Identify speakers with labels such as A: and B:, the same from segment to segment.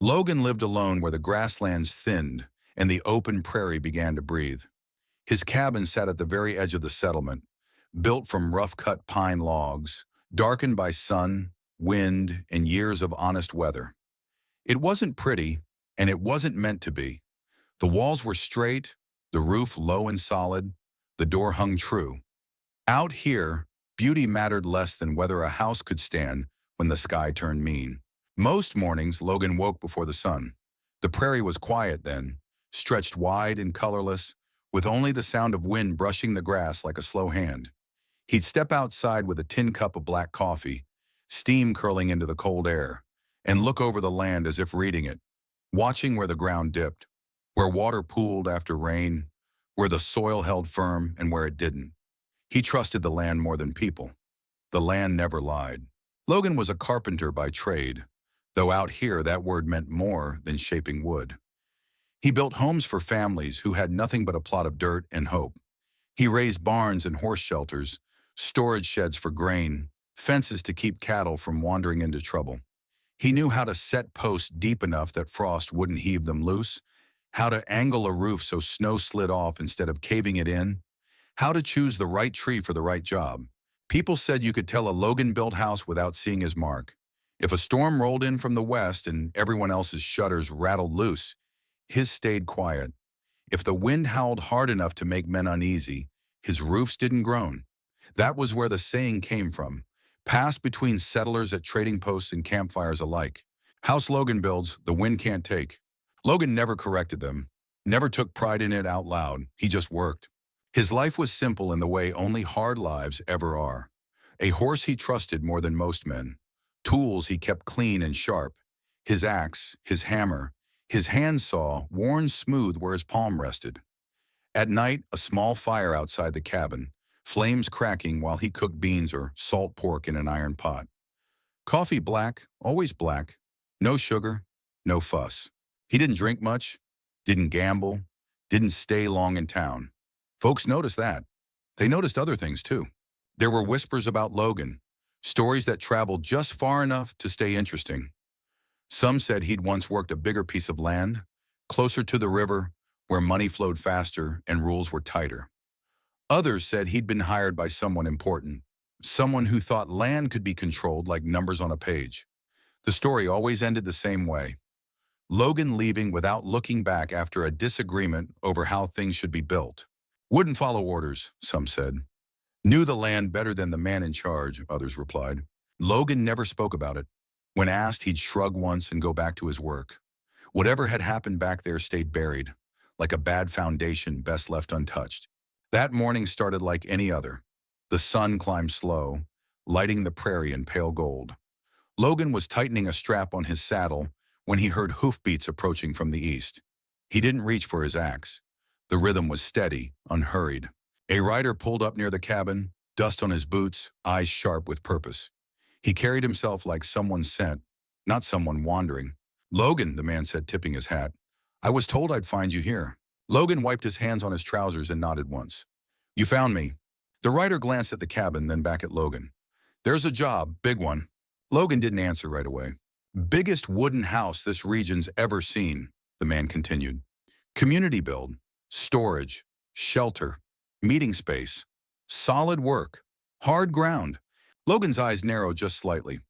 A: Logan lived alone where the grasslands thinned and the open prairie began to breathe. His cabin sat at the very edge of the settlement, built from rough-cut pine logs, darkened by sun, wind, and years of honest weather. It wasn't pretty, and it wasn't meant to be. The walls were straight, the roof low and solid, the door hung true. Out here, beauty mattered less than whether a house could stand when the sky turned mean. Most mornings, Logan woke before the sun. The prairie was quiet then, stretched wide and colorless, with only the sound of wind brushing the grass like a slow hand. He'd step outside with a tin cup of black coffee, steam curling into the cold air, and look over the land as if reading it, watching where the ground dipped, where water pooled after rain, where the soil held firm and where it didn't. He trusted the land more than people. The land never lied. Logan was a carpenter by trade, though out here that word meant more than shaping wood. He built homes for families who had nothing but a plot of dirt and hope. He raised barns and horse shelters, storage sheds for grain, fences to keep cattle from wandering into trouble. He knew how to set posts deep enough that frost wouldn't heave them loose, how to angle a roof so snow slid off instead of caving it in, how to choose the right tree for the right job. People said you could tell a Logan-built house without seeing his mark. If a storm rolled in from the west and everyone else's shutters rattled loose, his stayed quiet. If the wind howled hard enough to make men uneasy, his roofs didn't groan. That was where the saying came from, passed between settlers at trading posts and campfires alike. House Logan builds, the wind can't take. Logan never corrected them, never took pride in it out loud. He just worked. His life was simple in the way only hard lives ever are. A horse he trusted more than most men. Tools he kept clean and sharp. His axe, his hammer, his handsaw worn smooth where his palm rested. At night, a small fire outside the cabin, flames cracking while he cooked beans or salt pork in an iron pot. Coffee black, always black, no sugar, no fuss. He didn't drink much, didn't gamble, didn't stay long in town. Folks noticed that. They noticed other things too. There were whispers about Logan, stories that traveled just far enough to stay interesting. Some said he'd once worked a bigger piece of land, closer to the river, where money flowed faster and rules were tighter. Others said he'd been hired by someone important, someone who thought land could be controlled like numbers on a page. The story always ended the same way. Logan leaving without looking back after a disagreement over how things should be built. Wouldn't follow orders, some said. Knew the land better than the man in charge, others replied. Logan never spoke about it. When asked, he'd shrug once and go back to his work. Whatever had happened back there stayed buried, like a bad foundation best left untouched. That morning started like any other. The sun climbed slow, lighting the prairie in pale gold. Logan was tightening a strap on his saddle when he heard hoofbeats approaching from the east. He didn't reach for his axe. The rhythm was steady, unhurried. A rider pulled up near the cabin, dust on his boots, eyes sharp with purpose. He carried himself like someone sent, not someone wandering. "Logan," the man said, tipping his hat. "I was told I'd find you here." Logan wiped his hands on his trousers and nodded once. "You found me." The rider glanced at the cabin, then back at Logan. "There's a job, big one." Logan didn't answer right away. "Biggest wooden house this region's ever seen," the man continued. "Community build, storage, shelter, meeting space, solid work, hard ground." Logan's eyes narrowed just slightly.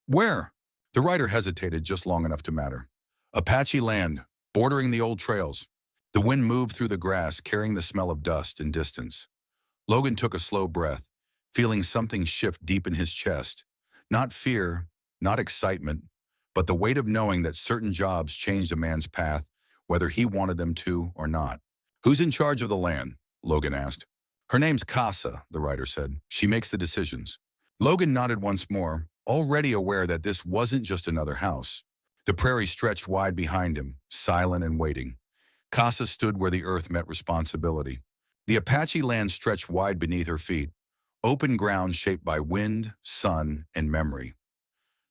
A: "Where?" The rider hesitated just long enough to matter. "Apache land, bordering the old trails." The wind moved through the grass, carrying the smell of dust and distance. Logan took a slow breath, feeling something shift deep in his chest. Not fear, not excitement, but the weight of knowing that certain jobs changed a man's path, whether he wanted them to or not. "Who's in charge of the land?" Logan asked. "Her name's Casa," the rider said. "She makes the decisions." Logan nodded once more, already aware that this wasn't just another house. The prairie stretched wide behind him, silent and waiting. Casa stood where the earth met responsibility. The Apache land stretched wide beneath her feet, open ground shaped by wind, sun, and memory.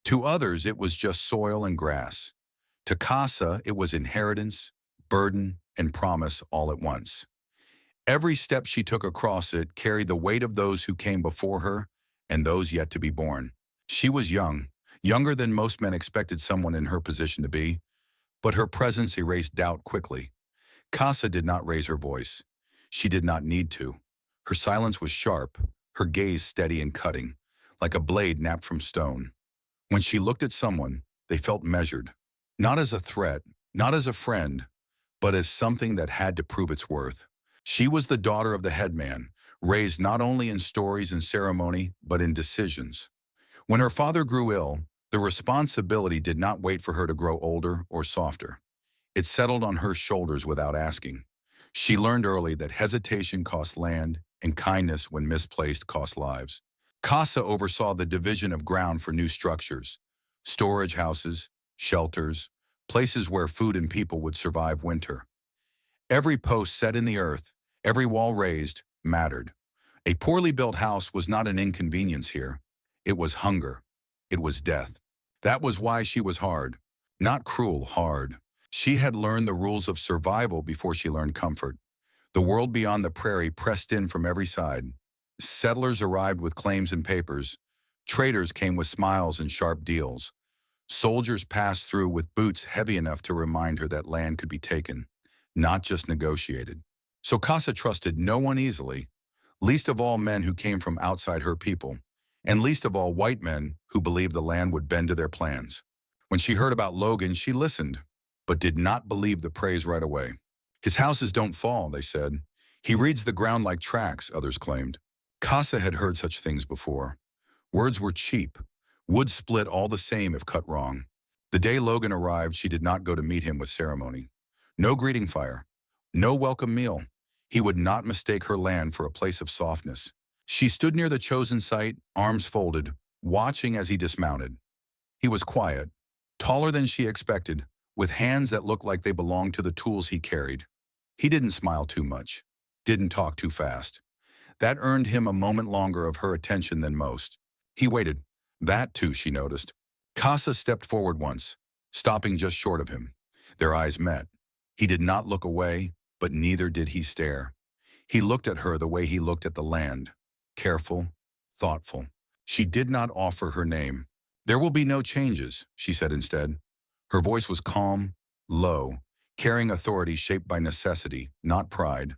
A: To others, it was just soil and grass. To Casa, it was inheritance, burden, and promise all at once. Every step she took across it carried the weight of those who came before her and those yet to be born. She was young, younger than most men expected someone in her position to be, but her presence erased doubt quickly. Casa did not raise her voice. She did not need to. Her silence was sharp, her gaze steady and cutting, like a blade napped from stone. When she looked at someone, they felt measured. Not as a threat, not as a friend, but as something that had to prove its worth. She was the daughter of the headman, raised not only in stories and ceremony, but in decisions. When her father grew ill, the responsibility did not wait for her to grow older or softer. It settled on her shoulders without asking. She learned early that hesitation cost land and kindness, when misplaced, cost lives. Casa oversaw the division of ground for new structures, storage houses, shelters, places where food and people would survive winter. Every post set in the earth, every wall raised, mattered. A poorly built house was not an inconvenience here. It was hunger. It was death. That was why she was hard. Not cruel, hard. She had learned the rules of survival before she learned comfort. The world beyond the prairie pressed in from every side. Settlers arrived with claims and papers. Traders came with smiles and sharp deals. Soldiers passed through with boots heavy enough to remind her that land could be taken, not just negotiated. So Casa trusted no one easily, least of all men who came from outside her people, and least of all white men who believed the land would bend to their plans. When she heard about Logan, she listened, but did not believe the praise right away. His houses don't fall, they said. He reads the ground like tracks, others claimed. Casa had heard such things before. Words were cheap. Wood split all the same if cut wrong. The day Logan arrived, she did not go to meet him with ceremony. No greeting fire. No welcome meal. He would not mistake her land for a place of softness. She stood near the chosen site, arms folded, watching as he dismounted. He was quiet, taller than she expected, with hands that looked like they belonged to the tools he carried. He didn't smile too much, didn't talk too fast. That earned him a moment longer of her attention than most. He waited. That, too, she noticed. Casa stepped forward once, stopping just short of him. Their eyes met. He did not look away, but neither did he stare. He looked at her the way he looked at the land, careful, thoughtful. She did not offer her name. "There will be no changes," she said instead. Her voice was calm, low, carrying authority shaped by necessity, not pride.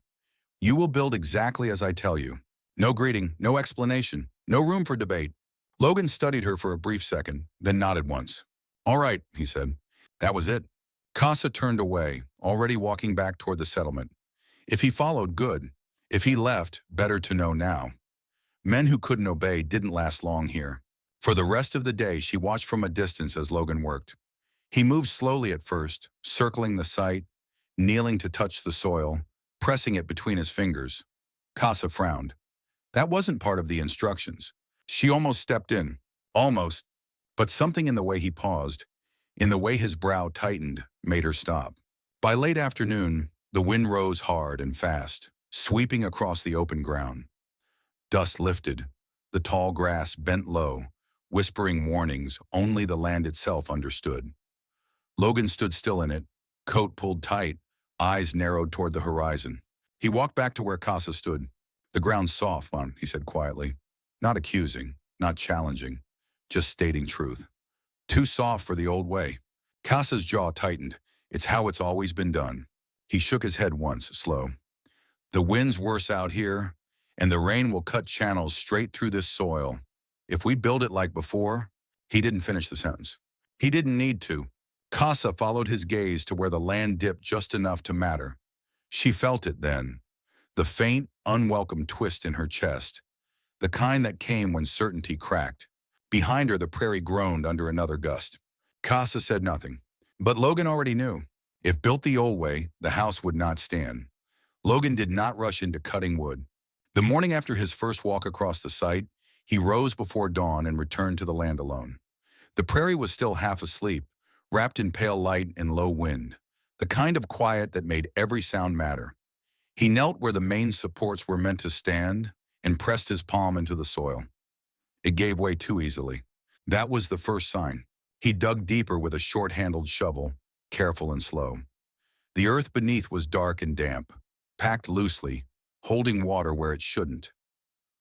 A: "You will build exactly as I tell you. No greeting, no explanation, no room for debate." Logan studied her for a brief second, then nodded once. "All right," he said. That was it. Casa turned away, already walking back toward the settlement. If he followed, good. If he left, better to know now. Men who couldn't obey didn't last long here. For the rest of the day, she watched from a distance as Logan worked. He moved slowly at first, circling the site, kneeling to touch the soil, pressing it between his fingers. Casa frowned. That wasn't part of the instructions. She almost stepped in. Almost. But something in the way he paused, in the way his brow tightened, made her stop. By late afternoon, the wind rose hard and fast, sweeping across the open ground. Dust lifted. The tall grass bent low, whispering warnings only the land itself understood. Logan stood still in it, coat pulled tight, eyes narrowed toward the horizon. He walked back to where Casa stood. "The ground's soft, Juan," he said quietly. Not accusing, not challenging, just stating truth. Too soft for the old way. Casa's jaw tightened. "It's how it's always been done." He shook his head once, slow. "The wind's worse out here, and the rain will cut channels straight through this soil. If we build it like before..." He didn't finish the sentence. He didn't need to. Casa followed his gaze to where the land dipped just enough to matter. She felt it then. The faint, unwelcome twist in her chest. The kind that came when certainty cracked. Behind her, the prairie groaned under another gust. Casa said nothing. But Logan already knew. If built the old way, the house would not stand. Logan did not rush into cutting wood. The morning after his first walk across the site, he rose before dawn and returned to the land alone. The prairie was still half asleep, wrapped in pale light and low wind, the kind of quiet that made every sound matter. He knelt where the main supports were meant to stand and pressed his palm into the soil. It gave way too easily. That was the first sign. He dug deeper with a short-handled shovel, careful and slow. The earth beneath was dark and damp, packed loosely, holding water where it shouldn't.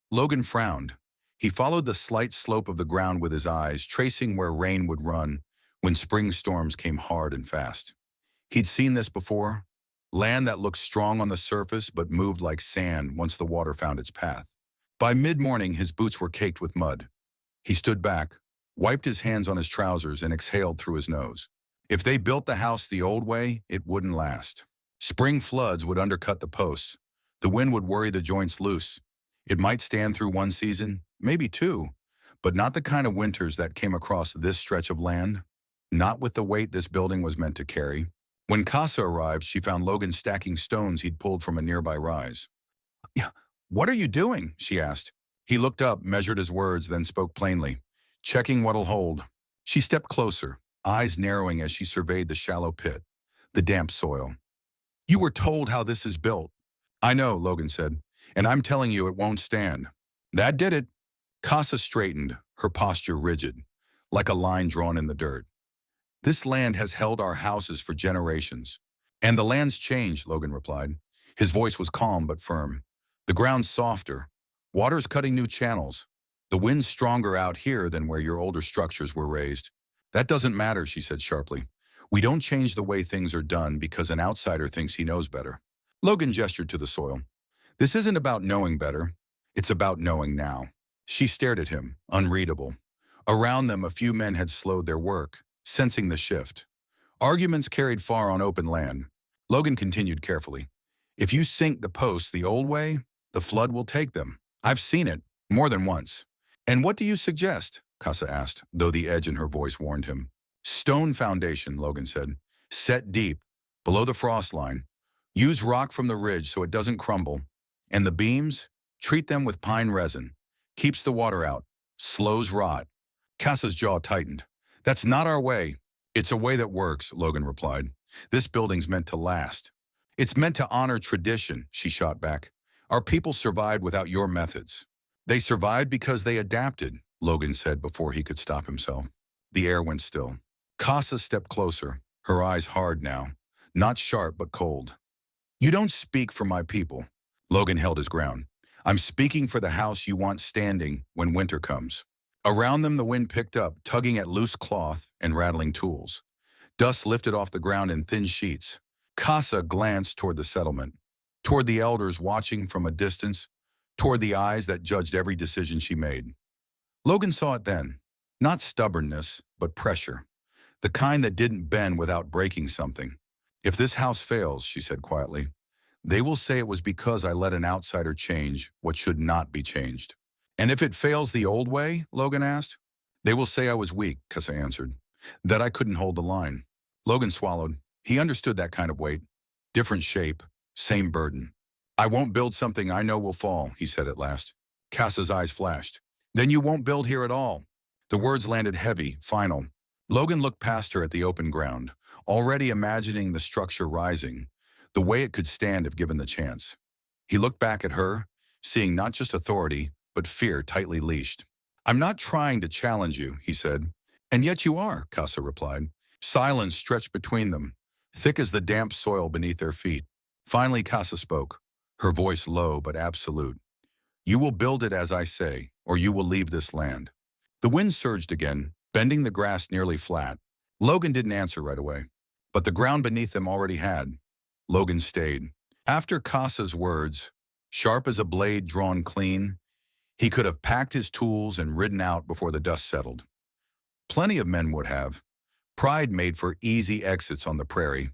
A: Logan frowned. He followed the slight slope of the ground with his eyes, tracing where rain would run when spring storms came hard and fast. He'd seen this before. Land that looked strong on the surface but moved like sand once the water found its path. By mid-morning, his boots were caked with mud. He stood back, wiped his hands on his trousers, and exhaled through his nose. If they built the house the old way, it wouldn't last. Spring floods would undercut the posts. The wind would worry the joints loose. It might stand through one season, maybe two, but not the kind of winters that came across this stretch of land. Not with the weight this building was meant to carry. When Casa arrived, she found Logan stacking stones he'd pulled from a nearby rise. "Yeah, what are you doing?" she asked. He looked up, measured his words, then spoke plainly. "Checking what'll hold." She stepped closer, eyes narrowing as she surveyed the shallow pit, the damp soil. "You were told how this is built." "I know," Logan said, "and I'm telling you it won't stand." That did it. Casa straightened, her posture rigid, like a line drawn in the dirt. "This land has held our houses for generations." "And the land's changed," Logan replied. His voice was calm but firm. "The ground's softer. Water's cutting new channels. The wind's stronger out here than where your older structures were raised." "That doesn't matter," she said sharply. "We don't change the way things are done because an outsider thinks he knows better." Logan gestured to the soil. "This isn't about knowing better. It's about knowing now." She stared at him, unreadable. Around them, a few men had slowed their work, sensing the shift. Arguments carried far on open land. Logan continued carefully. "If you sink the posts the old way, the flood will take them. I've seen it, more than once." "And what do you suggest?" Casa asked, though the edge in her voice warned him. "Stone foundation," Logan said. "Set deep, below the frost line. Use rock from the ridge so it doesn't crumble. And the beams, treat them with pine resin. Keeps the water out. Slows rot." Casa's jaw tightened. "That's not our way." "It's a way that works," Logan replied. "This building's meant to last." "It's meant to honor tradition," she shot back. "Our people survived without your methods." "They survived because they adapted," Logan said before he could stop himself. The air went still. Casa stepped closer, her eyes hard now, not sharp but cold. "You don't speak for my people." Logan held his ground. "I'm speaking for the house you want standing when winter comes." Around them, the wind picked up, tugging at loose cloth and rattling tools. Dust lifted off the ground in thin sheets. Casa glanced toward the settlement, toward the elders watching from a distance, toward the eyes that judged every decision she made. Logan saw it then. Not stubbornness, but pressure. The kind that didn't bend without breaking something. "If this house fails," she said quietly, "they will say it was because I let an outsider change what should not be changed." "And if it fails the old way?" Logan asked. "They will say I was weak," Casa answered. "That I couldn't hold the line." Logan swallowed. He understood that kind of weight. Different shape, same burden. "I won't build something I know will fall," he said at last. Casa's eyes flashed. "Then you won't build here at all." The words landed heavy, final. Logan looked past her at the open ground, already imagining the structure rising, the way it could stand if given the chance. He looked back at her, seeing not just authority, but fear tightly leashed. "I'm not trying to challenge you," he said. "And yet you are," Casa replied. Silence stretched between them, thick as the damp soil beneath their feet. Finally, Casa spoke, her voice low but absolute. "You will build it as I say, or you will leave this land." The wind surged again, bending the grass nearly flat. Logan didn't answer right away, but the ground beneath them already had. Logan stayed. After Casa's words, sharp as a blade drawn clean, he could have packed his tools and ridden out before the dust settled. Plenty of men would have. Pride made for easy exits on the prairie.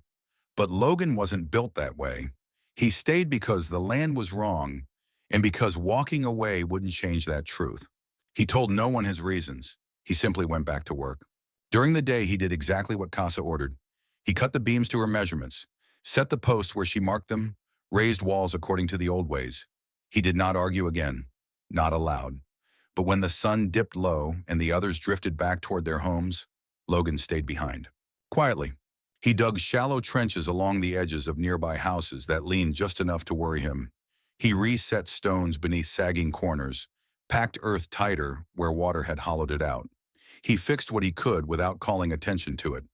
A: But Logan wasn't built that way. He stayed because the land was wrong, and because walking away wouldn't change that truth. He told no one his reasons. He simply went back to work. During the day, he did exactly what Casa ordered. He cut the beams to her measurements, set the posts where she marked them, raised walls according to the old ways. He did not argue again, not aloud. But when the sun dipped low and the others drifted back toward their homes, Logan stayed behind. Quietly, he dug shallow trenches along the edges of nearby houses that leaned just enough to worry him. He reset stones beneath sagging corners, packed earth tighter where water had hollowed it out. He fixed what he could without calling attention to it.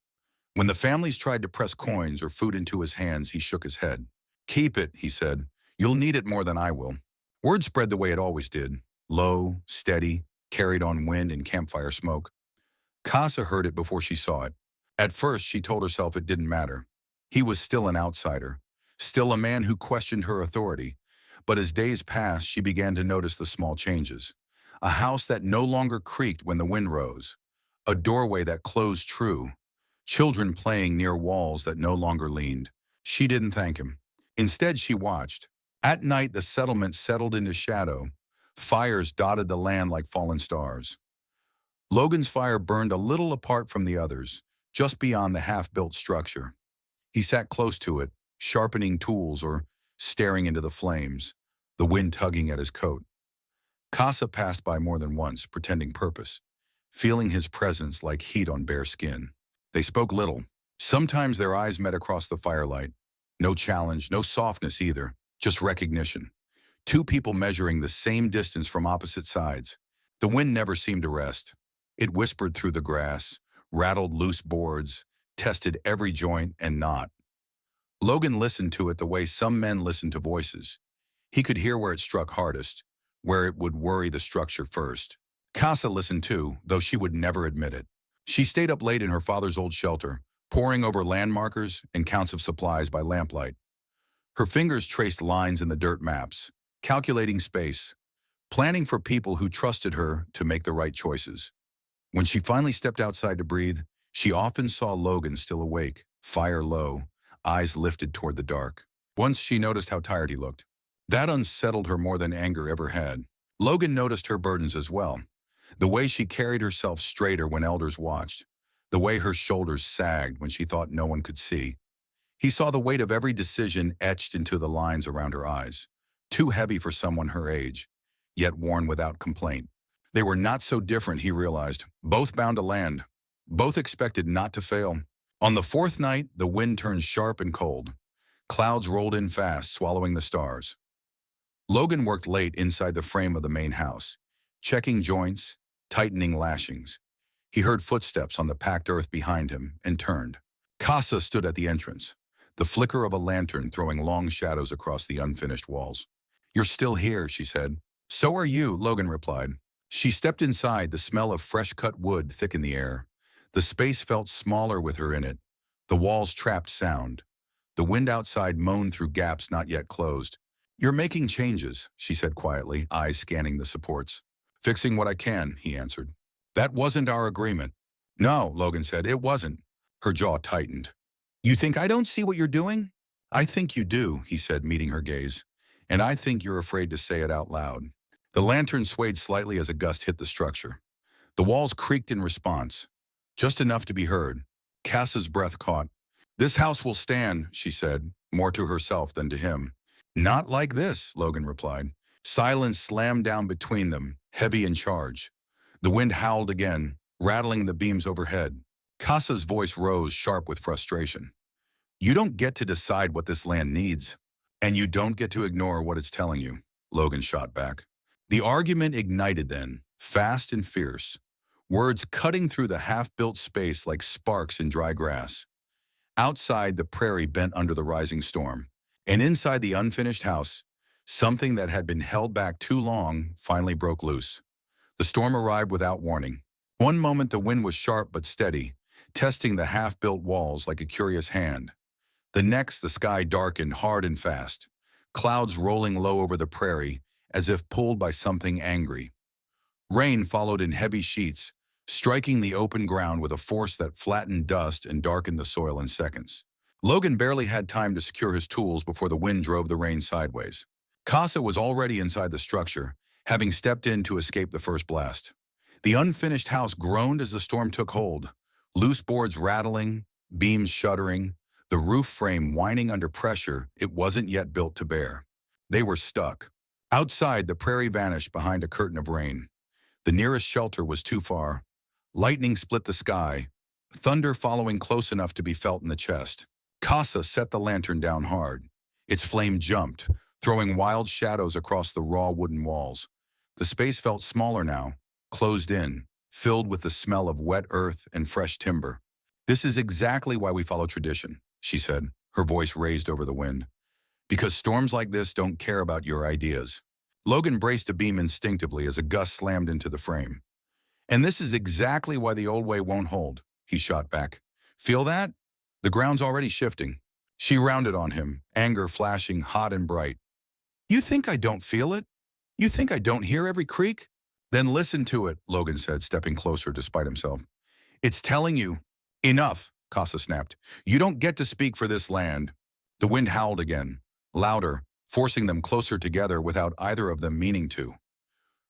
A: When the families tried to press coins or food into his hands, he shook his head. "Keep it," he said. "You'll need it more than I will." Word spread the way it always did, low, steady, carried on wind and campfire smoke. Casa heard it before she saw it. At first, she told herself it didn't matter. He was still an outsider, still a man who questioned her authority. But as days passed, she began to notice the small changes. A house that no longer creaked when the wind rose. A doorway that closed true. Children playing near walls that no longer leaned. She didn't thank him. Instead, she watched. At night, the settlement settled into shadow. Fires dotted the land like fallen stars. Logan's fire burned a little apart from the others, just beyond the half-built structure. He sat close to it, sharpening tools or staring into the flames, the wind tugging at his coat. Casa passed by more than once, pretending purpose, feeling his presence like heat on bare skin. They spoke little. Sometimes their eyes met across the firelight. No challenge, no softness either, just recognition. Two people measuring the same distance from opposite sides. The wind never seemed to rest. It whispered through the grass, rattled loose boards, tested every joint and knot. Logan listened to it the way some men listen to voices. He could hear where it struck hardest, where it would worry the structure first. Casa listened too, though she would never admit it. She stayed up late in her father's old shelter, poring over landmarkers and counts of supplies by lamplight. Her fingers traced lines in the dirt maps, calculating space, planning for people who trusted her to make the right choices. When she finally stepped outside to breathe, she often saw Logan still awake, fire low, eyes lifted toward the dark. Once she noticed how tired he looked. That unsettled her more than anger ever had. Logan noticed her burdens as well. The way she carried herself straighter when elders watched. The way her shoulders sagged when she thought no one could see. He saw the weight of every decision etched into the lines around her eyes. Too heavy for someone her age, yet worn without complaint. They were not so different, he realized. Both bound to land. Both expected not to fail. On the fourth night, the wind turned sharp and cold. Clouds rolled in fast, swallowing the stars. Logan worked late inside the frame of the main house, checking joints, tightening lashings. He heard footsteps on the packed earth behind him and turned. Casa stood at the entrance, the flicker of a lantern throwing long shadows across the unfinished walls. "You're still here," she said. "So are you," Logan replied. She stepped inside, the smell of fresh-cut wood thick in the air. The space felt smaller with her in it. The walls trapped sound. The wind outside moaned through gaps not yet closed. "You're making changes," she said quietly, eyes scanning the supports. "Fixing what I can," he answered. "That wasn't our agreement." "No," Logan said, "it wasn't." Her jaw tightened. "You think I don't see what you're doing?" "I think you do," he said, meeting her gaze. "And I think you're afraid to say it out loud." The lantern swayed slightly as a gust hit the structure. The walls creaked in response, just enough to be heard. Casa's breath caught. "This house will stand," she said, more to herself than to him. "Not like this," Logan replied. Silence slammed down between them, heavy in charge. The wind howled again, rattling the beams overhead. Casa's voice rose sharp with frustration. "You don't get to decide what this land needs, and you don't get to ignore what it's telling you," Logan shot back. The argument ignited then, fast and fierce, words cutting through the half-built space like sparks in dry grass. Outside, the prairie bent under the rising storm, and inside the unfinished house, something that had been held back too long finally broke loose. The storm arrived without warning. One moment the wind was sharp but steady, testing the half-built walls like a curious hand. The next, the sky darkened hard and fast, clouds rolling low over the prairie as if pulled by something angry. Rain followed in heavy sheets, striking the open ground with a force that flattened dust and darkened the soil in seconds. Logan barely had time to secure his tools before the wind drove the rain sideways. Casa was already inside the structure, having stepped in to escape the first blast. The unfinished house groaned as the storm took hold, loose boards rattling, beams shuddering, the roof frame whining under pressure it wasn't yet built to bear. They were stuck. Outside, the prairie vanished behind a curtain of rain. The nearest shelter was too far. Lightning split the sky, thunder following close enough to be felt in the chest. Casa set the lantern down hard. Its flame jumped, throwing wild shadows across the raw wooden walls. The space felt smaller now, closed in, filled with the smell of wet earth and fresh timber. "This is exactly why we follow tradition," she said, her voice raised over the wind. "Because storms like this don't care about your ideas." Logan braced a beam instinctively as a gust slammed into the frame. "And this is exactly why the old way won't hold," he shot back. "Feel that? The ground's already shifting." She rounded on him, anger flashing hot and bright. You think I don't feel it? You think I don't hear every creak? Then listen to it, Logan said, stepping closer despite himself. It's telling you. Enough, Casa snapped. You don't get to speak for this land. The wind howled again, louder, forcing them closer together without either of them meaning to.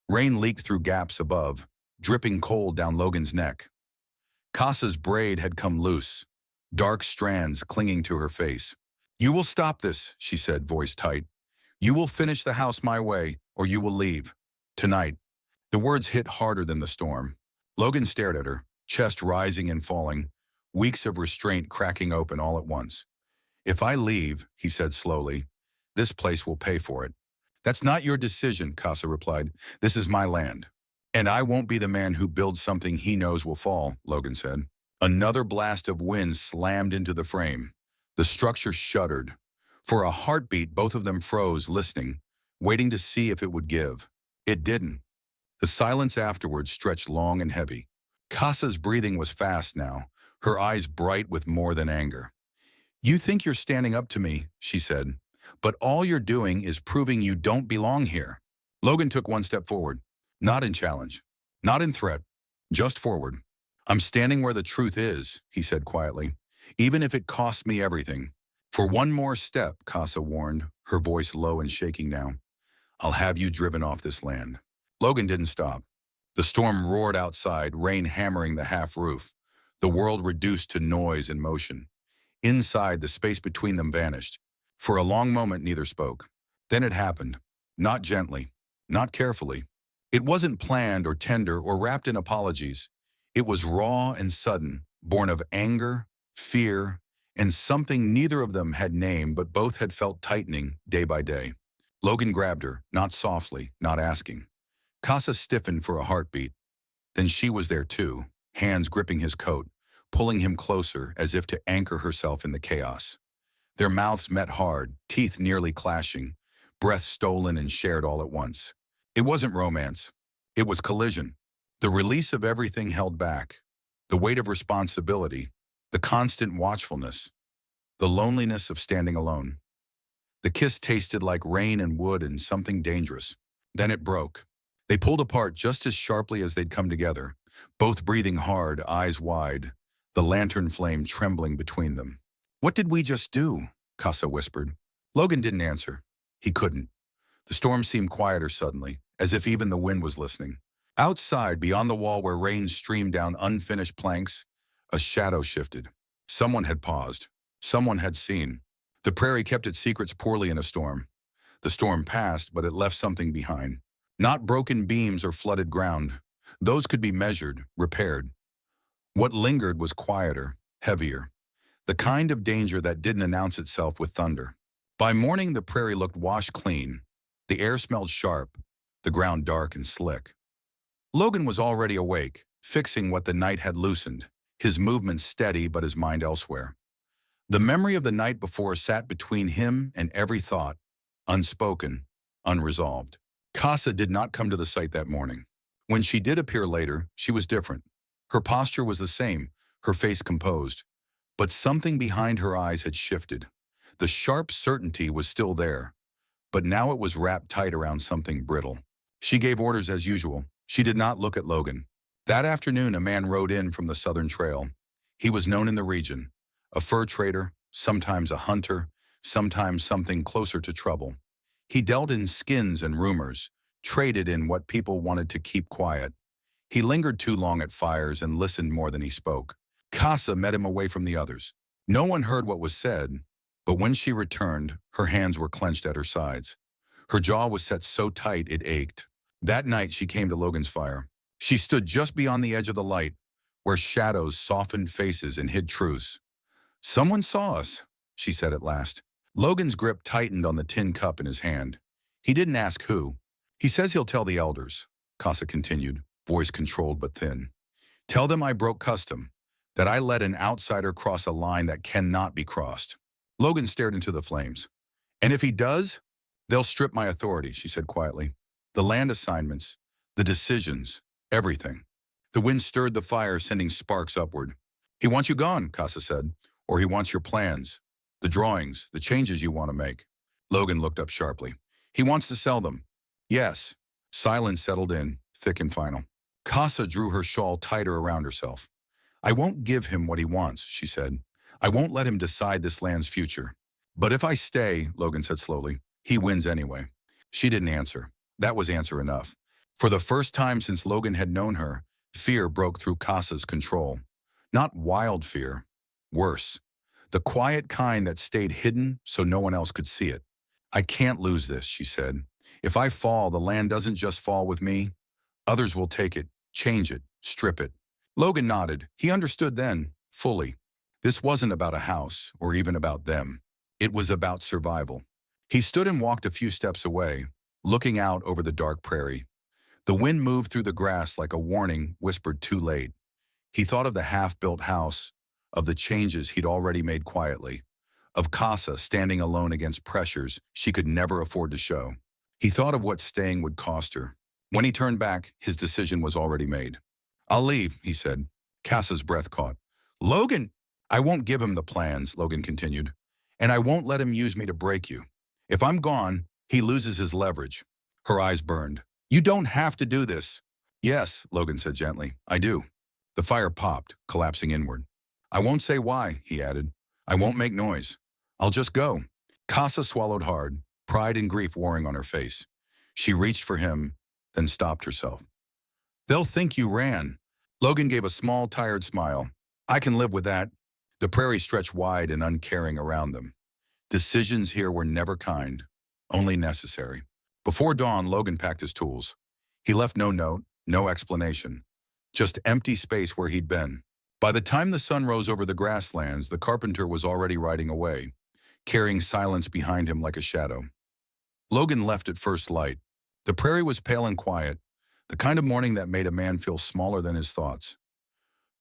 A: Rain leaked through gaps above, dripping cold down Logan's neck. Casa's braid had come loose, dark strands clinging to her face. You will stop this, she said, voice tight. You will finish the house my way, or you will leave. Tonight. The words hit harder than the storm. Logan stared at her, chest rising and falling, weeks of restraint cracking open all at once. If I leave, he said slowly, this place will pay for it. That's not your decision, Casa replied. This is my land. And I won't be the man who builds something he knows will fall, Logan said. Another blast of wind slammed into the frame. The structure shuddered. For a heartbeat, both of them froze, listening, waiting to see if it would give. It didn't. The silence afterwards stretched long and heavy. Casa's breathing was fast now, her eyes bright with more than anger. You think you're standing up to me, she said, but all you're doing is proving you don't belong here. Logan took one step forward, not in challenge, not in threat, just forward. I'm standing where the truth is, he said quietly, even if it costs me everything. For one more step, Casa warned, her voice low and shaking now. I'll have you driven off this land. Logan didn't stop. The storm roared outside, rain hammering the half roof, the world reduced to noise and motion. Inside, the space between them vanished. For a long moment, neither spoke. Then it happened. Not gently, not carefully. It wasn't planned or tender or wrapped in apologies. It was raw and sudden, born of anger, fear, and something neither of them had named but both had felt tightening day by day. Logan grabbed her, not softly, not asking. Casa stiffened for a heartbeat. Then she was there too, hands gripping his coat, pulling him closer as if to anchor herself in the chaos. Their mouths met hard, teeth nearly clashing, breath stolen and shared all at once. It wasn't romance. It was collision. The release of everything held back. The weight of responsibility, the constant watchfulness, the loneliness of standing alone. The kiss tasted like rain and wood and something dangerous. Then it broke. They pulled apart just as sharply as they'd come together, both breathing hard, eyes wide, the lantern flame trembling between them. What did we just do? Casa whispered. Logan didn't answer. He couldn't. The storm seemed quieter suddenly, as if even the wind was listening. Outside, beyond the wall where rain streamed down unfinished planks, a shadow shifted. Someone had paused. Someone had seen. The prairie kept its secrets poorly in a storm. The storm passed, but it left something behind. Not broken beams or flooded ground. Those could be measured, repaired. What lingered was quieter, heavier. The kind of danger that didn't announce itself with thunder. By morning, the prairie looked washed clean. The air smelled sharp, the ground dark and slick. Logan was already awake, fixing what the night had loosened, his movements steady but his mind elsewhere. The memory of the night before sat between him and every thought, unspoken, unresolved. Casa did not come to the site that morning. When she did appear later, she was different. Her posture was the same, her face composed. But something behind her eyes had shifted. The sharp certainty was still there, but now it was wrapped tight around something brittle. She gave orders as usual. She did not look at Logan. That afternoon, a man rode in from the southern trail. He was known in the region, a fur trader, sometimes a hunter, sometimes something closer to trouble. He dealt in skins and rumors, traded in what people wanted to keep quiet. He lingered too long at fires and listened more than he spoke. Casa met him away from the others. No one heard what was said, but when she returned, her hands were clenched at her sides. Her jaw was set so tight it ached. That night she came to Logan's fire. She stood just beyond the edge of the light, where shadows softened faces and hid truths. Someone saw us, she said at last. Logan's grip tightened on the tin cup in his hand. He didn't ask who. He says he'll tell the elders, Casa continued, voice controlled but thin. Tell them I broke custom, that I let an outsider cross a line that cannot be crossed. Logan stared into the flames. And if he does, they'll strip my authority, she said quietly. The land assignments, the decisions, everything. The wind stirred the fire, sending sparks upward. He wants you gone, Casa said, or he wants your plans. The drawings, the changes you want to make. Logan looked up sharply. He wants to sell them. Yes. Silence settled in, thick and final. Casa drew her shawl tighter around herself. I won't give him what he wants, she said. I won't let him decide this land's future. But if I stay, Logan said slowly, he wins anyway. She didn't answer. That was answer enough. For the first time since Logan had known her, fear broke through Casa's control. Not wild fear. Worse. The quiet kind that stayed hidden so no one else could see it. I can't lose this, she said. If I fall, the land doesn't just fall with me. Others will take it, change it, strip it. Logan nodded. He understood then, fully. This wasn't about a house, or even about them. It was about survival. He stood and walked a few steps away, looking out over the dark prairie. The wind moved through the grass like a warning whispered too late. He thought of the half-built house, of the changes he'd already made quietly, of Casa standing alone against pressures she could never afford to show. He thought of what staying would cost her. When he turned back, his decision was already made. I'll leave, he said. Casa's breath caught. Logan! I won't give him the plans, Logan continued. And I won't let him use me to break you. If I'm gone, he loses his leverage. Her eyes burned. You don't have to do this. Yes, Logan said gently. I do. The fire popped, collapsing inward. I won't say why, he added. I won't make noise. I'll just go. Casa swallowed hard, pride and grief warring on her face. She reached for him, then stopped herself. They'll think you ran. Logan gave a small, tired smile. I can live with that. The prairie stretched wide and uncaring around them. Decisions here were never kind, only necessary. Before dawn, Logan packed his tools. He left no note, no explanation. Just empty space where he'd been. By the time the sun rose over the grasslands, the carpenter was already riding away, carrying silence behind him like a shadow. Logan left at first light. The prairie was pale and quiet, the kind of morning that made a man feel smaller than his thoughts.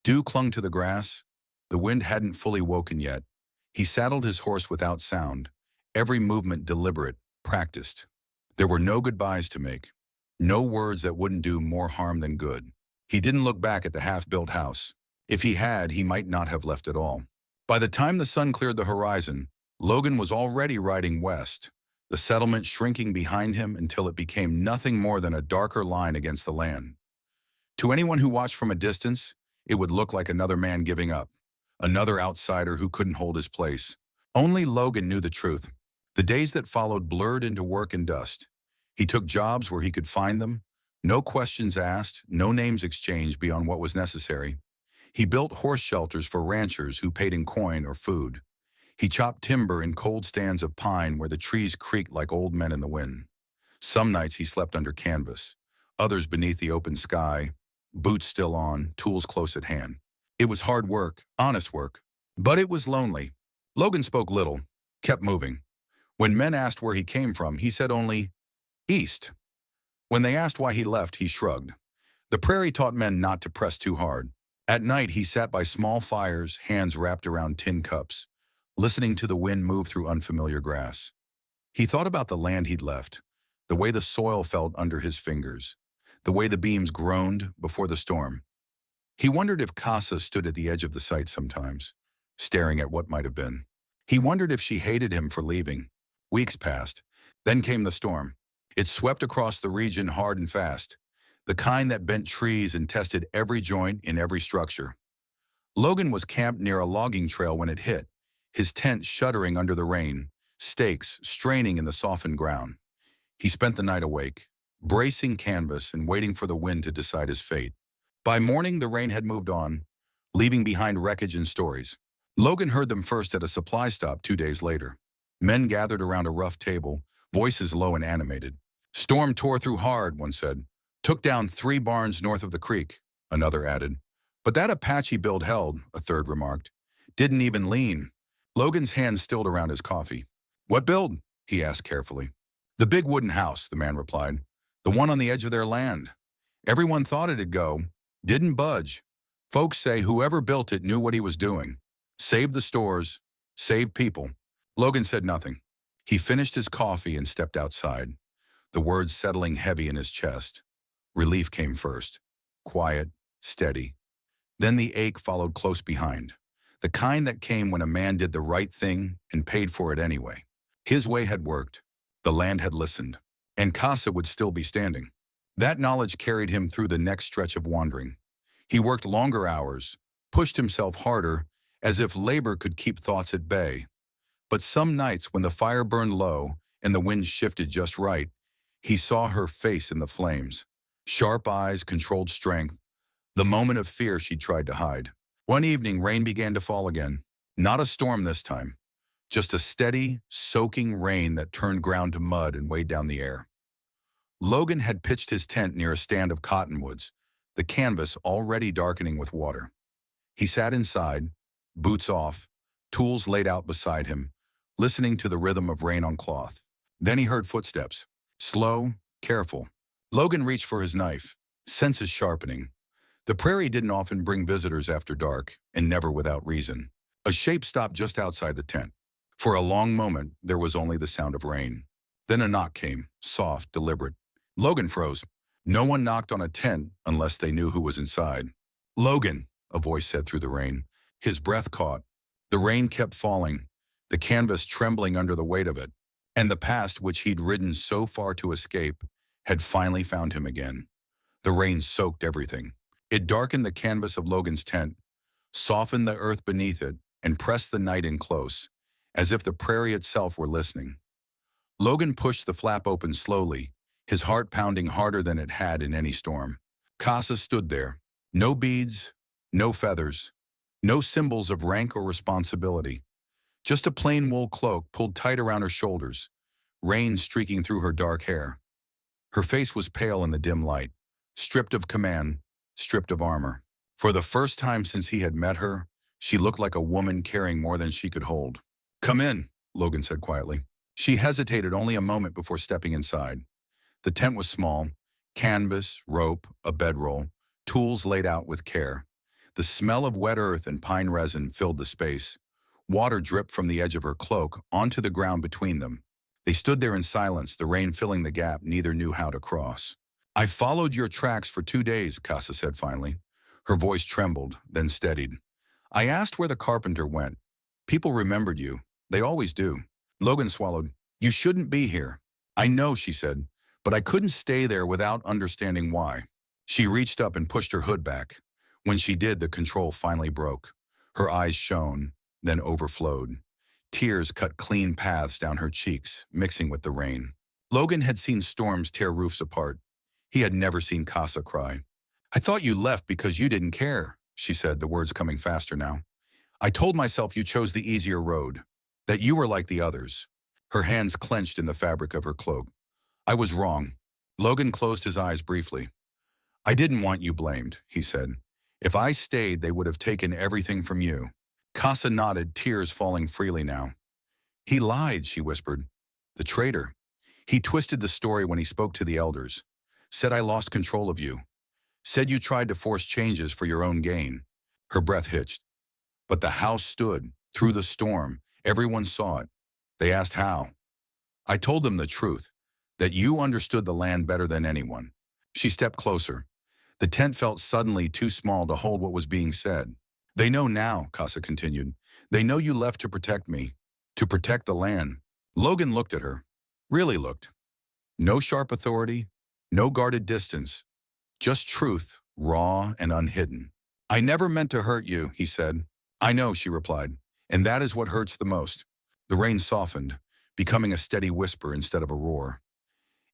A: Dew clung to the grass. The wind hadn't fully woken yet. He saddled his horse without sound, every movement deliberate, practiced. There were no goodbyes to make, no words that wouldn't do more harm than good. He didn't look back at the half-built house. If he had, he might not have left at all. By the time the sun cleared the horizon, Logan was already riding west, the settlement shrinking behind him until it became nothing more than a darker line against the land. To anyone who watched from a distance, it would look like another man giving up, another outsider who couldn't hold his place. Only Logan knew the truth. The days that followed blurred into work and dust. He took jobs where he could find them, no questions asked, no names exchanged beyond what was necessary. He built horse shelters for ranchers who paid in coin or food. He chopped timber in cold stands of pine where the trees creaked like old men in the wind. Some nights he slept under canvas, others beneath the open sky, boots still on, tools close at hand. It was hard work, honest work, but it was lonely. Logan spoke little, kept moving. When men asked where he came from, he said only, East. When they asked why he left, he shrugged. The prairie taught men not to press too hard. At night, he sat by small fires, hands wrapped around tin cups, listening to the wind move through unfamiliar grass. He thought about the land he'd left, the way the soil felt under his fingers, the way the beams groaned before the storm. He wondered if Casa stood at the edge of the site sometimes, staring at what might have been. He wondered if she hated him for leaving. Weeks passed. Then came the storm. It swept across the region hard and fast, the kind that bent trees and tested every joint in every structure. Logan was camped near a logging trail when it hit, his tent shuddering under the rain, stakes straining in the softened ground. He spent the night awake, bracing canvas and waiting for the wind to decide his fate. By morning, the rain had moved on, leaving behind wreckage and stories. Logan heard them first at a supply stop 2 days later. Men gathered around a rough table, voices low and animated. Storm tore through hard, one said. Took down 3 barns north of the creek, another added. But that Apache build held, a third remarked. Didn't even lean. Logan's hand stilled around his coffee. What build? He asked carefully. The big wooden house, the man replied. The one on the edge of their land. Everyone thought it'd go. Didn't budge. Folks say whoever built it knew what he was doing. Saved the stores, saved people. Logan said nothing. He finished his coffee and stepped outside, the words settling heavy in his chest. Relief came first. Quiet, steady. Then the ache followed close behind. The kind that came when a man did the right thing and paid for it anyway. His way had worked. The land had listened. And Casa would still be standing. That knowledge carried him through the next stretch of wandering. He worked longer hours, pushed himself harder, as if labor could keep thoughts at bay. But some nights when the fire burned low and the wind shifted just right, he saw her face in the flames. Sharp eyes, controlled strength, the moment of fear she tried to hide. One evening, rain began to fall again. Not a storm this time, just a steady, soaking rain that turned ground to mud and weighed down the air. Logan had pitched his tent near a stand of cottonwoods, the canvas already darkening with water. He sat inside, boots off, tools laid out beside him, listening to the rhythm of rain on cloth. Then he heard footsteps, slow, careful. Logan reached for his knife, senses sharpening. The prairie didn't often bring visitors after dark, and never without reason. A shape stopped just outside the tent. For a long moment, there was only the sound of rain. Then a knock came, soft, deliberate. Logan froze. No one knocked on a tent unless they knew who was inside. "Logan," a voice said through the rain. His breath caught. The rain kept falling, the canvas trembling under the weight of it. And the past, which he'd ridden so far to escape, had finally found him again. The rain soaked everything. It darkened the canvas of Logan's tent, softened the earth beneath it, and pressed the night in close, as if the prairie itself were listening. Logan pushed the flap open slowly, his heart pounding harder than it had in any storm. Casa stood there. No beads, no feathers, no symbols of rank or responsibility. Just a plain wool cloak pulled tight around her shoulders, rain streaking through her dark hair. Her face was pale in the dim light, stripped of command, stripped of armor. For the first time since he had met her, she looked like a woman carrying more than she could hold. "Come in," Logan said quietly. She hesitated only a moment before stepping inside. The tent was small, canvas, rope, a bedroll, tools laid out with care. The smell of wet earth and pine resin filled the space. Water dripped from the edge of her cloak onto the ground between them. They stood there in silence, the rain filling the gap neither knew how to cross. "I followed your tracks for 2 days," Casa said finally. Her voice trembled, then steadied. "I asked where the carpenter went. People remembered you. They always do." Logan swallowed. "You shouldn't be here." "I know," she said, "but I couldn't stay there without understanding why." She reached up and pushed her hood back. When she did, the control finally broke. Her eyes shone, then overflowed. Tears cut clean paths down her cheeks, mixing with the rain. Logan had seen storms tear roofs apart. He had never seen Casa cry. "I thought you left because you didn't care," she said, the words coming faster now. "I told myself you chose the easier road, that you were like the others." Her hands clenched in the fabric of her cloak. "I was wrong." Logan closed his eyes briefly. "I didn't want you blamed," he said. "If I stayed, they would have taken everything from you." Casa nodded, tears falling freely now. "He lied," she whispered. "The traitor. He twisted the story when he spoke to the elders. Said I lost control of you. Said you tried to force changes for your own gain." Her breath hitched. "But the house stood, through the storm. Everyone saw it. They asked how. I told them the truth, that you understood the land better than anyone." She stepped closer. The tent felt suddenly too small to hold what was being said. "They know now," Casa continued. "They know you left to protect me, to protect the land." Logan looked at her. Really looked. No sharp authority, no guarded distance. Just truth, raw and unhidden. "I never meant to hurt you," he said. "I know," she replied. "And that is what hurts the most." The rain softened, becoming a steady whisper instead of a roar.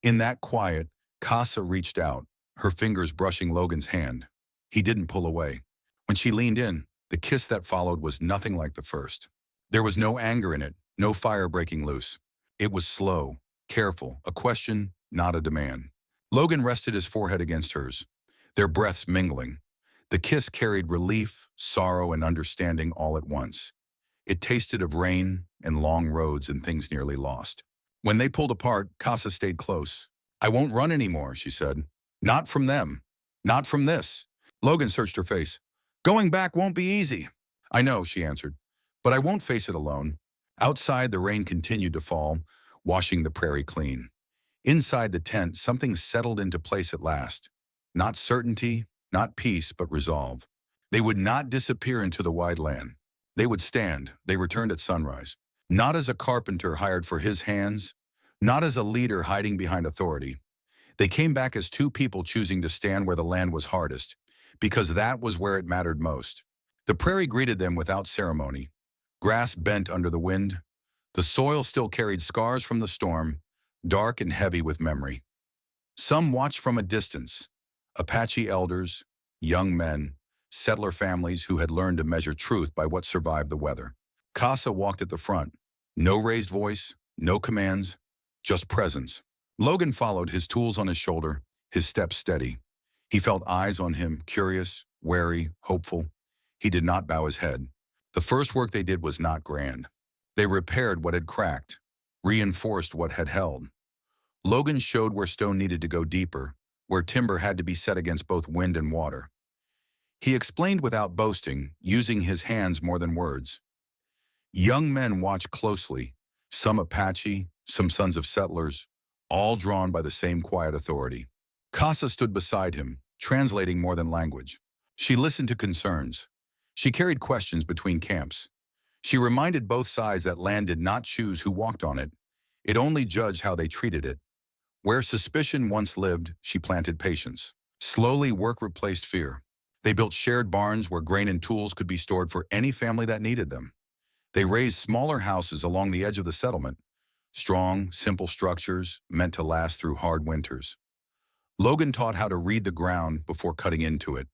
A: In that quiet, Casa reached out, her fingers brushing Logan's hand. He didn't pull away. When she leaned in, the kiss that followed was nothing like the first. There was no anger in it, no fire breaking loose. It was slow, careful, a question, not a demand. Logan rested his forehead against hers, their breaths mingling. The kiss carried relief, sorrow, and understanding all at once. It tasted of rain and long roads and things nearly lost. When they pulled apart, Casa stayed close. "I won't run anymore," she said. "Not from them. Not from this." Logan searched her face. "Going back won't be easy." "I know," she answered, "but I won't face it alone." Outside, the rain continued to fall, washing the prairie clean. Inside the tent, something settled into place at last. Not certainty, not peace, but resolve. They would not disappear into the wide land. They would stand. They returned at sunrise. Not as a carpenter hired for his hands, not as a leader hiding behind authority. They came back as two people choosing to stand where the land was hardest, because that was where it mattered most. The prairie greeted them without ceremony. Grass bent under the wind. The soil still carried scars from the storm, dark and heavy with memory. Some watched from a distance, Apache elders, young men, settler families who had learned to measure truth by what survived the weather. Casa walked at the front. No raised voice, no commands, just presence. Logan followed, his tools on his shoulder, his steps steady. He felt eyes on him, curious, wary, hopeful. He did not bow his head. The first work they did was not grand. They repaired what had cracked, reinforced what had held. Logan showed where stone needed to go deeper, where timber had to be set against both wind and water. He explained without boasting, using his hands more than words. Young men watched closely, some Apache, some sons of settlers, all drawn by the same quiet authority. Casa stood beside him, translating more than language. She listened to concerns. She carried questions between camps. She reminded both sides that land did not choose who walked on it. It only judged how they treated it. Where suspicion once lived, she planted patience. Slowly, work replaced fear. They built shared barns where grain and tools could be stored for any family that needed them. They raised smaller houses along the edge of the settlement, strong, simple structures meant to last through hard winters. Logan taught how to read the ground before cutting into it,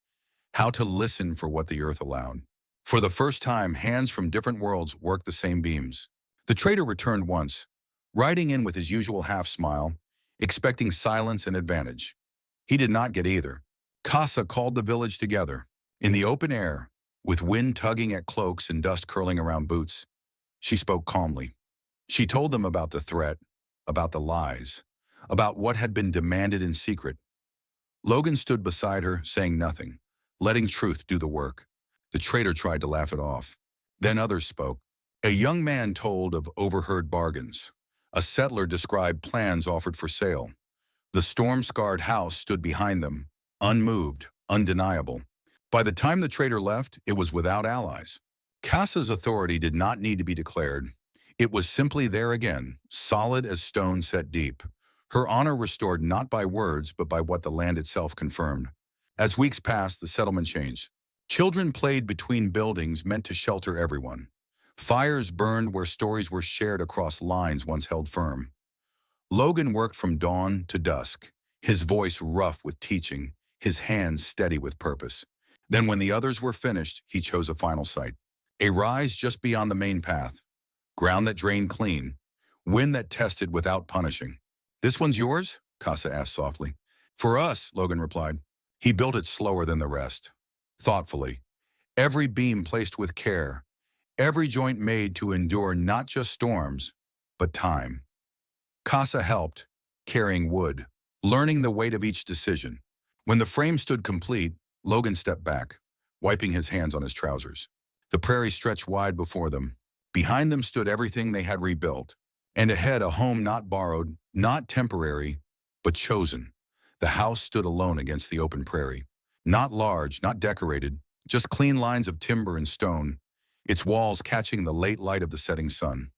A: how to listen for what the earth allowed. For the first time, hands from different worlds worked the same beams. The trader returned once, riding in with his usual half-smile, expecting silence and advantage. He did not get either. Casa called the village together. In the open air, with wind tugging at cloaks and dust curling around boots, she spoke calmly. She told them about the threat, about the lies, about what had been demanded in secret. Logan stood beside her, saying nothing, letting truth do the work. The trader tried to laugh it off. Then others spoke. A young man told of overheard bargains. A settler described plans offered for sale. The storm-scarred house stood behind them, unmoved, undeniable. By the time the trader left, it was without allies. Casa's authority did not need to be declared. It was simply there again, solid as stone set deep. Her honor restored not by words, but by what the land itself confirmed. As weeks passed, the settlement changed. Children played between buildings meant to shelter everyone. Fires burned where stories were shared across lines once held firm. Logan worked from dawn to dusk, his voice rough with teaching, his hands steady with purpose. Then when the others were finished, he chose a final site. A rise just beyond the main path. Ground that drained clean. Wind that tested without punishing. "This one's yours?" Casa asked softly. "For us," Logan replied. He built it slower than the rest. Thoughtfully. Every beam placed with care. Every joint made to endure not just storms, but time. Casa helped, carrying wood, learning the weight of each decision. When the frame stood complete, Logan stepped back, wiping his hands on his trousers. The prairie stretched wide before them. Behind them stood everything they had rebuilt. And ahead, a home not borrowed, not temporary, but chosen. The house stood alone against the open prairie. Not large, not decorated, just clean lines of timber and stone, its walls catching the late light of the setting sun.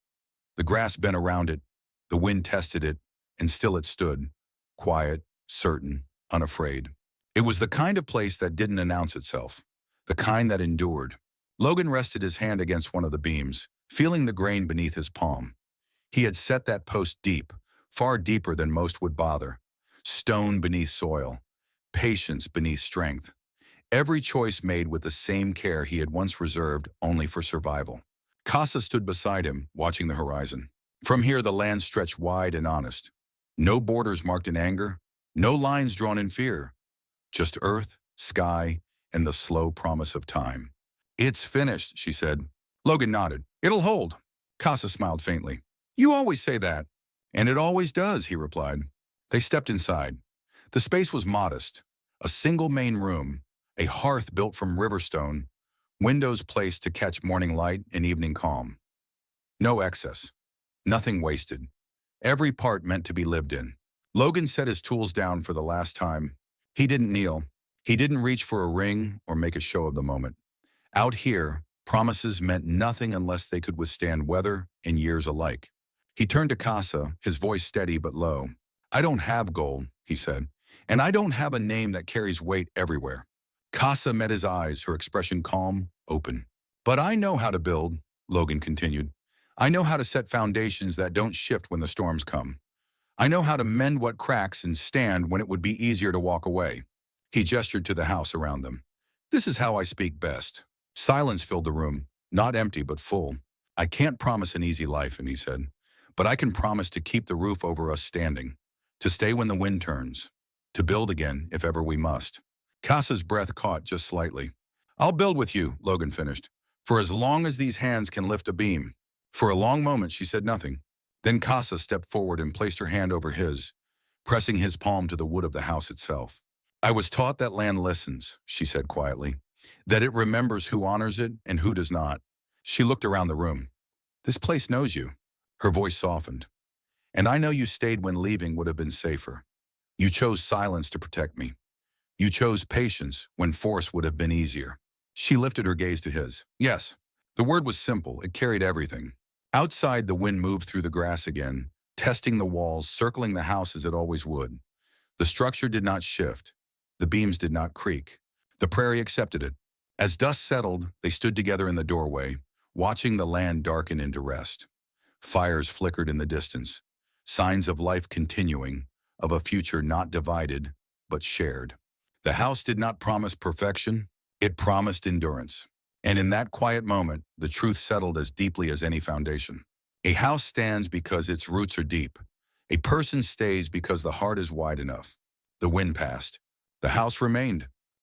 A: The grass bent around it, the wind tested it, and still it stood, quiet, certain, unafraid. It was the kind of place that didn't announce itself, the kind that endured. Logan rested his hand against one of the beams, feeling the grain beneath his palm. He had set that post deep, far deeper than most would bother. Stone beneath soil, patience beneath strength. Every choice made with the same care he had once reserved only for survival. Casa stood beside him, watching the horizon. From here, the land stretched wide and honest. No borders marked in anger, no lines drawn in fear. Just earth, sky, and the slow promise of time. "It's finished," she said. Logan nodded. "It'll hold." Casa smiled faintly. "You always say that." "And it always does," he replied. They stepped inside. The space was modest. A single main room, a hearth built from river stone, windows placed to catch morning light and evening calm. No excess. Nothing wasted. Every part meant to be lived in. Logan set his tools down for the last time. He didn't kneel. He didn't reach for a ring or make a show of the moment. Out here, Promises meant nothing unless they could withstand weather and years alike. He turned to Casa, his voice steady but low. I don't have gold, he said, and I don't have a name that carries weight everywhere. Casa met his eyes, her expression calm, open. But I know how to build, Logan continued. I know how to set foundations that don't shift when the storms come. I know how to mend what cracks and stand when it would be easier to walk away. He gestured to the house around them. This is how I speak best. Silence filled the room, not empty but full. I can't promise an easy life, and he said, but I can promise to keep the roof over us standing, to stay when the wind turns, to build again if ever we must. Casa's breath caught just slightly. I'll build with you, Logan finished, for as long as these hands can lift a beam. For a long moment she said nothing. Then Casa stepped forward and placed her hand over his, pressing his palm to the wood of the house itself. I was taught that land listens, she said quietly, that it remembers who honors it and who does not. She looked around the room. This place knows you. Her voice softened. And I know you stayed when leaving would have been safer. You chose silence to protect me. You chose patience when force would have been easier. She lifted her gaze to his. Yes, the word was simple. It carried everything. Outside, the wind moved through the grass again, testing the walls, circling the house as it always would. The structure did not shift. The beams did not creak. The prairie accepted it. As dusk settled, they stood together in the doorway, watching the land darken into rest. Fires flickered in the distance, signs of life continuing, of a future not divided, but shared. The house did not promise perfection. It promised endurance. And in that quiet moment, the truth settled as deeply as any foundation. A house stands because its roots are deep. A person stays because the heart is wide enough. The wind passed. The house remained.